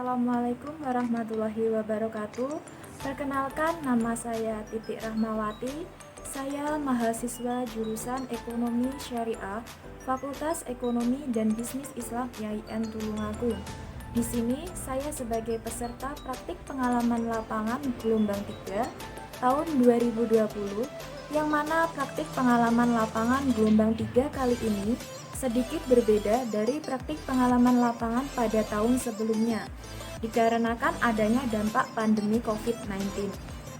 Assalamualaikum warahmatullahi wabarakatuh. Perkenalkan, nama saya Titik Rahmawati. Saya mahasiswa jurusan Ekonomi Syariah, Fakultas Ekonomi dan Bisnis Islam IAIN Tulungagung. Di sini saya sebagai peserta praktik pengalaman lapangan gelombang 3 tahun 2020, yang mana praktik pengalaman lapangan gelombang 3 kali ini sedikit berbeda dari praktik pengalaman lapangan pada tahun sebelumnya, dikarenakan adanya dampak pandemi COVID-19.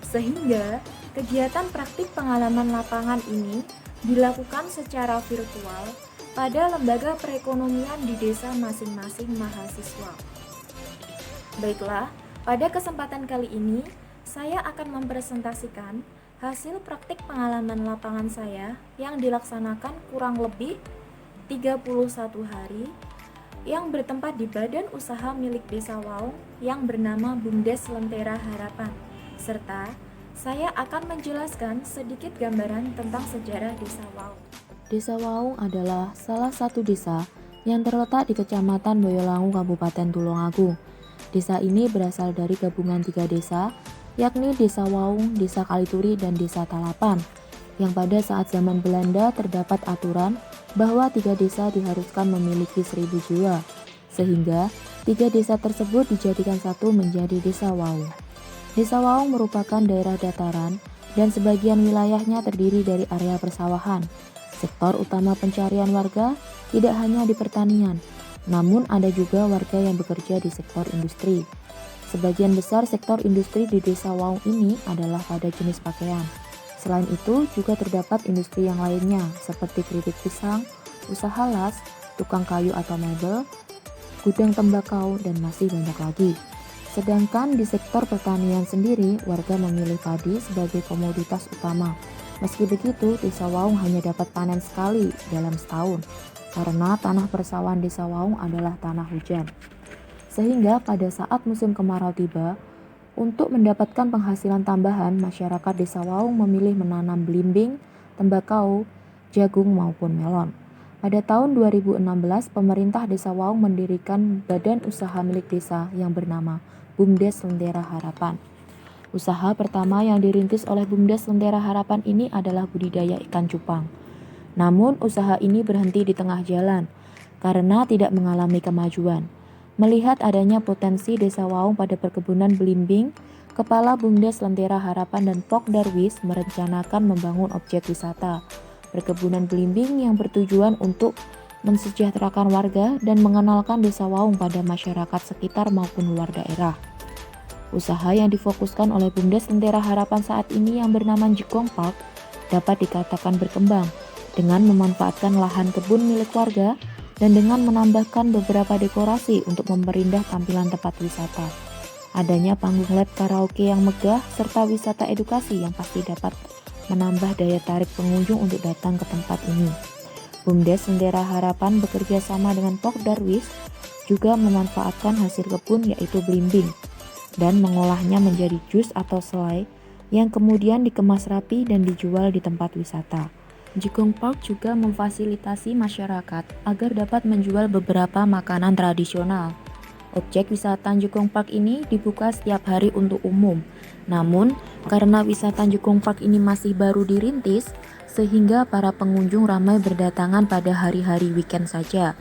Sehingga kegiatan praktik pengalaman lapangan ini dilakukan secara virtual pada lembaga perekonomian di desa masing-masing mahasiswa. Baiklah, pada kesempatan kali ini saya akan mempresentasikan hasil praktik pengalaman lapangan saya yang dilaksanakan kurang lebih 31 hari yang bertempat di badan usaha milik Desa Waung yang bernama BUMDes Lentera Harapan, serta saya akan menjelaskan sedikit gambaran tentang sejarah Desa Waung. Desa Waung adalah salah satu desa yang terletak di Kecamatan Boyolangu, Kabupaten Tulungagung. Desa ini berasal dari gabungan 3 desa, yakni Desa Waung, Desa Kalituri, dan Desa Talapan, yang pada saat zaman Belanda terdapat aturan bahwa 3 desa diharuskan memiliki 1.000 jiwa, sehingga 3 desa tersebut dijadikan satu menjadi Desa Waung. Desa Waung merupakan daerah dataran dan sebagian wilayahnya terdiri dari area persawahan. Sektor utama pencarian warga tidak hanya di pertanian, namun ada juga warga yang bekerja di sektor industri. Sebagian besar sektor industri di Desa Waung ini adalah pada jenis pakaian. Selain itu, juga terdapat industri yang lainnya seperti keripik pisang, usaha las, tukang kayu atau mebel, gudang tembakau, dan masih banyak lagi. Sedangkan di sektor pertanian sendiri, warga memilih padi sebagai komoditas utama. Meski begitu, Desa Waung hanya dapat panen sekali dalam setahun, karena tanah persawahan Desa Waung adalah tanah hujan. Sehingga pada saat musim kemarau tiba, untuk mendapatkan penghasilan tambahan, masyarakat Desa Waung memilih menanam belimbing, tembakau, jagung maupun melon. Pada tahun 2016, pemerintah Desa Waung mendirikan badan usaha milik desa yang bernama BUMDes Lentera Harapan. Usaha pertama yang dirintis oleh BUMDes Lentera Harapan ini adalah budidaya ikan cupang. Namun usaha ini berhenti di tengah jalan karena tidak mengalami kemajuan. Melihat adanya potensi Desa Waung pada perkebunan belimbing, Kepala BUMDes Lentera Harapan dan Pok Darwis merencanakan membangun objek wisata perkebunan belimbing yang bertujuan untuk mensejahterakan warga dan mengenalkan Desa Waung pada masyarakat sekitar maupun luar daerah. Usaha yang difokuskan oleh BUMDes Lentera Harapan saat ini yang bernama Jigong Park dapat dikatakan berkembang dengan memanfaatkan lahan kebun milik warga dan dengan menambahkan beberapa dekorasi untuk memperindah tampilan tempat wisata. Adanya panggung LED karaoke yang megah serta wisata edukasi yang pasti dapat menambah daya tarik pengunjung untuk datang ke tempat ini. BUMDes Lentera Harapan bekerja sama dengan Pok Darwis juga memanfaatkan hasil kebun yaitu belimbing dan mengolahnya menjadi jus atau selai yang kemudian dikemas rapi dan dijual di tempat wisata. Jigong Park juga memfasilitasi masyarakat agar dapat menjual beberapa makanan tradisional. Objek wisata Jigong Park ini dibuka setiap hari untuk umum. Namun, karena wisata Jigong Park ini masih baru dirintis, sehingga para pengunjung ramai berdatangan pada hari-hari weekend saja.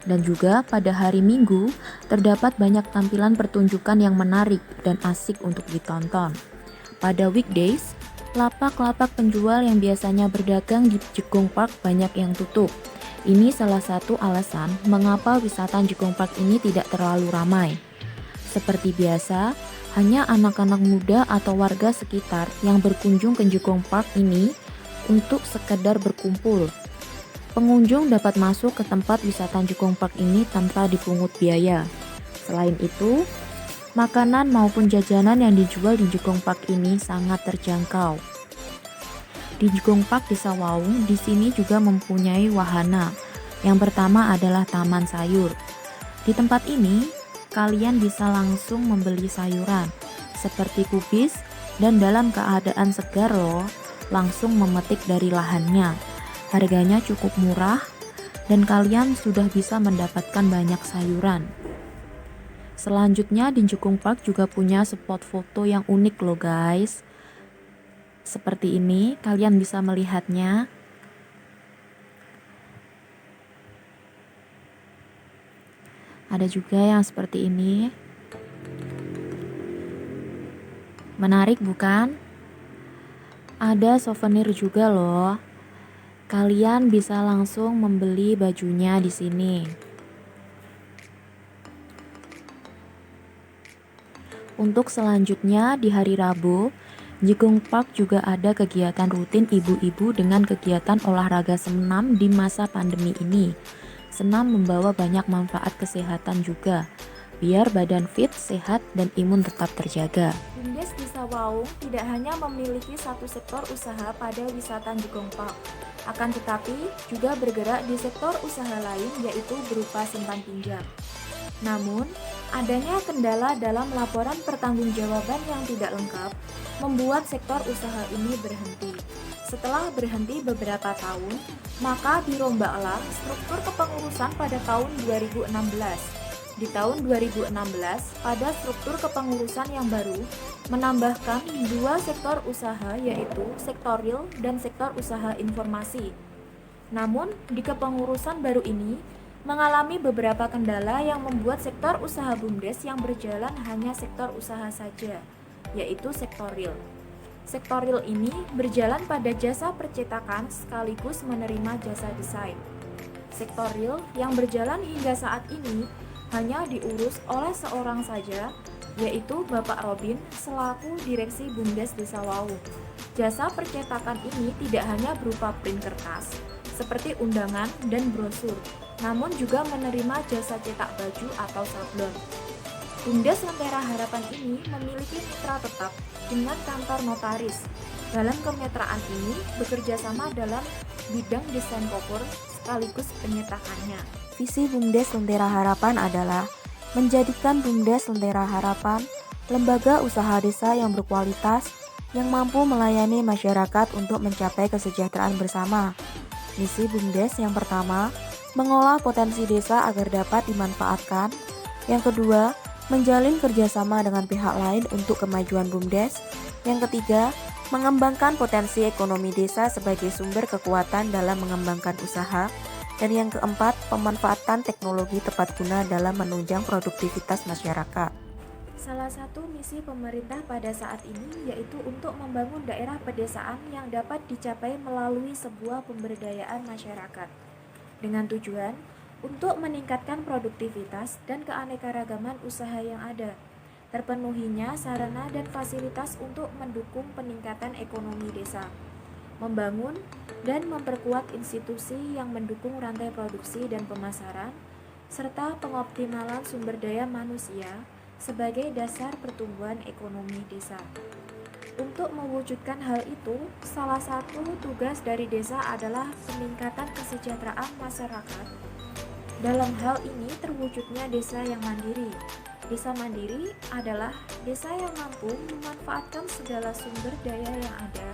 Dan juga pada hari Minggu, terdapat banyak tampilan pertunjukan yang menarik dan asik untuk ditonton. Pada weekdays, lapak-lapak penjual yang biasanya berdagang di Jigong Park banyak yang tutup. Ini salah satu alasan mengapa wisata Jigong Park ini tidak terlalu ramai. Seperti biasa, hanya anak-anak muda atau warga sekitar yang berkunjung ke Jigong Park ini untuk sekedar berkumpul. Pengunjung dapat masuk ke tempat wisata Jigong Park ini tanpa dipungut biaya. Selain itu, makanan maupun jajanan yang dijual di Jigong Park ini sangat terjangkau. Di Jigong Park Desa Waung di sini juga mempunyai wahana. Yang pertama adalah taman sayur. Di tempat ini, kalian bisa langsung membeli sayuran seperti kubis dan dalam keadaan segar loh, langsung memetik dari lahannya. Harganya cukup murah dan kalian sudah bisa mendapatkan banyak sayuran. Selanjutnya di Jukung Park juga punya spot foto yang unik loh guys. Seperti ini, kalian bisa melihatnya. Ada juga yang seperti ini. Menarik bukan? Ada souvenir juga loh. Kalian bisa langsung membeli bajunya di sini. Untuk selanjutnya di hari Rabu, Jigong Park juga ada kegiatan rutin ibu-ibu dengan kegiatan olahraga senam di masa pandemi ini. Senam membawa banyak manfaat kesehatan juga, biar badan fit, sehat, dan imun tetap terjaga. BUMDes Desa Waung tidak hanya memiliki satu sektor usaha pada wisata Jigong Park, akan tetapi juga bergerak di sektor usaha lain yaitu berupa simpan pinjam. Namun, adanya kendala dalam laporan pertanggungjawaban yang tidak lengkap membuat sektor usaha ini berhenti. Setelah berhenti beberapa tahun, maka dirombaklah struktur kepengurusan pada tahun 2016. Di tahun 2016, pada struktur kepengurusan yang baru, menambahkan dua sektor usaha yaitu sektor real dan sektor usaha informasi. Namun, di kepengurusan baru ini, mengalami beberapa kendala yang membuat sektor usaha BUMDes yang berjalan hanya sektor usaha saja, yaitu sektor real. Sektor real ini berjalan pada jasa percetakan sekaligus menerima jasa desain. Sektor real yang berjalan hingga saat ini hanya diurus oleh seorang saja, yaitu Bapak Robin selaku Direksi BUMDes Desa Waung. Jasa percetakan ini tidak hanya berupa print kertas, seperti undangan dan brosur, namun juga menerima jasa cetak baju atau sablon. BUMDes Lentera Harapan ini memiliki mitra tetap dengan kantor notaris. Dalam kemitraan ini bekerja sama dalam bidang desain koper sekaligus penyetakannya. Visi BUMDes Lentera Harapan adalah menjadikan BUMDes Lentera Harapan lembaga usaha desa yang berkualitas yang mampu melayani masyarakat untuk mencapai kesejahteraan bersama. Misi BUMDes yang pertama, mengolah potensi desa agar dapat dimanfaatkan. Yang kedua, menjalin kerjasama dengan pihak lain untuk kemajuan BUMDes. Yang ketiga, mengembangkan potensi ekonomi desa sebagai sumber kekuatan dalam mengembangkan usaha. Dan yang keempat, pemanfaatan teknologi tepat guna dalam menunjang produktivitas masyarakat. Salah satu misi pemerintah pada saat ini yaitu untuk membangun daerah pedesaan yang dapat dicapai melalui sebuah pemberdayaan masyarakat dengan tujuan untuk meningkatkan produktivitas dan keanekaragaman usaha yang ada, terpenuhinya sarana dan fasilitas untuk mendukung peningkatan ekonomi desa, membangun dan memperkuat institusi yang mendukung rantai produksi dan pemasaran, serta pengoptimalan sumber daya manusia sebagai dasar pertumbuhan ekonomi desa. Untuk mewujudkan hal itu, salah satu tugas dari desa adalah peningkatan kesejahteraan masyarakat. Dalam hal ini terwujudnya desa yang mandiri. Desa mandiri adalah desa yang mampu memanfaatkan segala sumber daya yang ada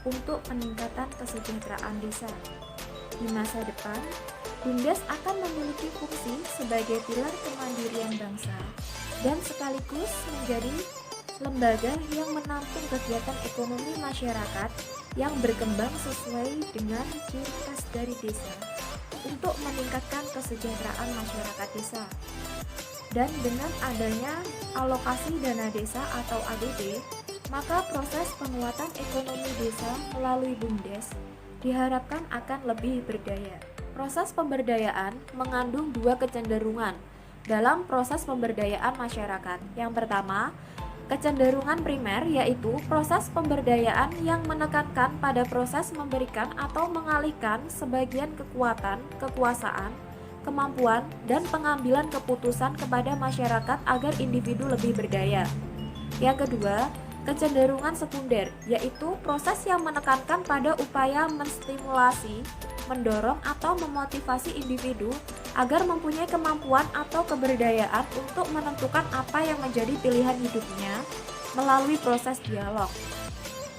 untuk peningkatan kesejahteraan desa. Di masa depan, BUMDes akan memiliki fungsi sebagai pilar kemandirian bangsa dan sekaligus menjadi lembaga yang menampung kegiatan ekonomi masyarakat yang berkembang sesuai dengan ciri khas dari desa untuk meningkatkan kesejahteraan masyarakat desa. Dan dengan adanya alokasi dana desa atau ADD, maka proses penguatan ekonomi desa melalui BUMDes diharapkan akan lebih berdaya. Proses pemberdayaan mengandung dua kecenderungan dalam proses pemberdayaan masyarakat. Yang pertama, kecenderungan primer yaitu proses pemberdayaan yang menekankan pada proses memberikan atau mengalihkan sebagian kekuatan, kekuasaan, kemampuan, dan pengambilan keputusan kepada masyarakat agar individu lebih berdaya. Yang kedua, kecenderungan sekunder yaitu proses yang menekankan pada upaya menstimulasi, mendorong atau memotivasi individu agar mempunyai kemampuan atau keberdayaan untuk menentukan apa yang menjadi pilihan hidupnya melalui proses dialog.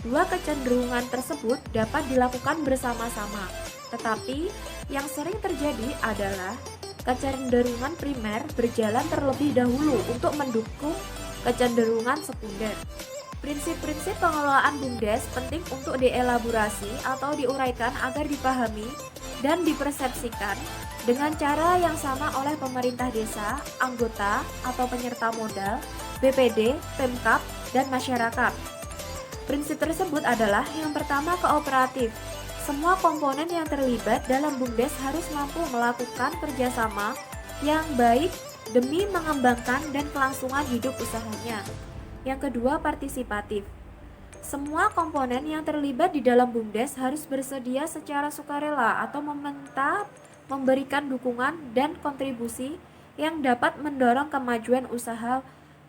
Dua kecenderungan tersebut dapat dilakukan bersama-sama, tetapi yang sering terjadi adalah kecenderungan primer berjalan terlebih dahulu untuk mendukung kecenderungan sekunder. Prinsip-prinsip pengelolaan BUMDes penting untuk dielaborasi atau diuraikan agar dipahami dan dipersepsikan dengan cara yang sama oleh pemerintah desa, anggota atau penyerta modal, BPD, Pemkab, dan masyarakat. Prinsip tersebut adalah yang pertama kooperatif. Semua komponen yang terlibat dalam BUMDes harus mampu melakukan kerjasama yang baik demi mengembangkan dan kelangsungan hidup usahanya. Yang kedua, partisipatif. Semua komponen yang terlibat di dalam BUMDes harus bersedia secara sukarela atau meminta memberikan dukungan dan kontribusi yang dapat mendorong kemajuan usaha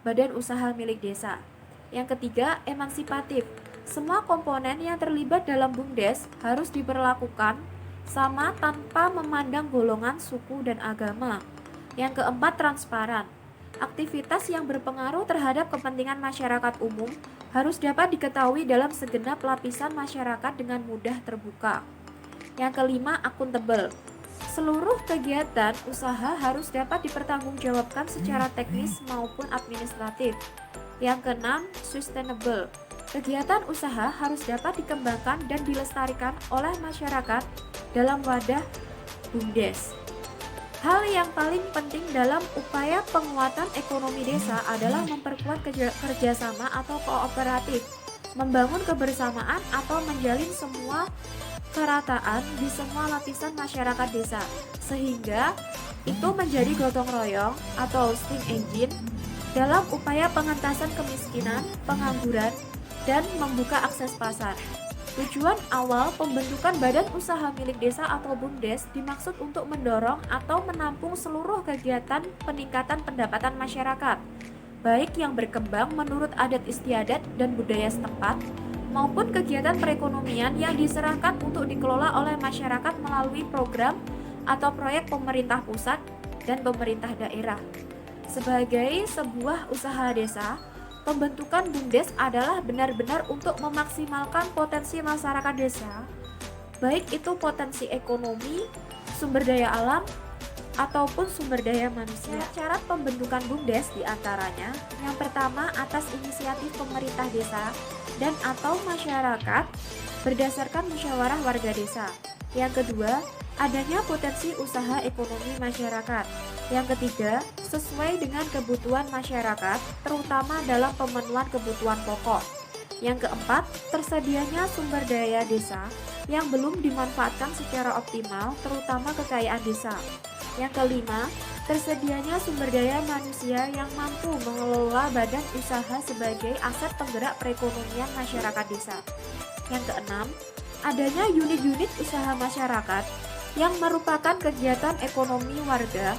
badan usaha milik desa. Yang ketiga, emansipatif. Semua komponen yang terlibat dalam BUMDes harus diperlakukan sama tanpa memandang golongan, suku, dan agama. Yang keempat, transparan. Aktivitas yang berpengaruh terhadap kepentingan masyarakat umum harus dapat diketahui dalam segenap lapisan masyarakat dengan mudah terbuka. Yang kelima, akuntabel. Seluruh kegiatan usaha harus dapat dipertanggungjawabkan secara teknis maupun administratif. Yang keenam, sustainable. Kegiatan usaha harus dapat dikembangkan dan dilestarikan oleh masyarakat dalam wadah BUMDes. Hal yang paling penting dalam upaya penguatan ekonomi desa adalah memperkuat kerjasama atau kooperatif, membangun kebersamaan atau menjalin semua kerataan di semua lapisan masyarakat desa, sehingga itu menjadi gotong royong atau steam engine dalam upaya pengentasan kemiskinan, pengangguran, dan membuka akses pasar. Tujuan awal pembentukan badan usaha milik desa atau BUMDes dimaksud untuk mendorong atau menampung seluruh kegiatan peningkatan pendapatan masyarakat, baik yang berkembang menurut adat istiadat dan budaya setempat, maupun kegiatan perekonomian yang diserahkan untuk dikelola oleh masyarakat melalui program atau proyek pemerintah pusat dan pemerintah daerah. Sebagai sebuah usaha desa, pembentukan BUMDes adalah benar-benar untuk memaksimalkan potensi masyarakat desa, baik itu potensi ekonomi, sumber daya alam, ataupun sumber daya manusia. Syarat pembentukan BUMDes diantaranya, yang pertama atas inisiatif pemerintah desa dan atau masyarakat berdasarkan musyawarah warga desa. Yang kedua, adanya potensi usaha ekonomi masyarakat. Yang ketiga, sesuai dengan kebutuhan masyarakat, terutama dalam pemenuhan kebutuhan pokok. Yang keempat, tersedianya sumber daya desa yang belum dimanfaatkan secara optimal, terutama kekayaan desa. Yang kelima, tersedianya sumber daya manusia yang mampu mengelola badan usaha sebagai aset penggerak perekonomian masyarakat desa. Yang keenam, adanya unit-unit usaha masyarakat yang merupakan kegiatan ekonomi warga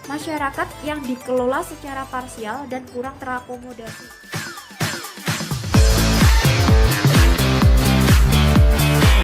masyarakat yang dikelola secara parsial dan kurang terakomodasi.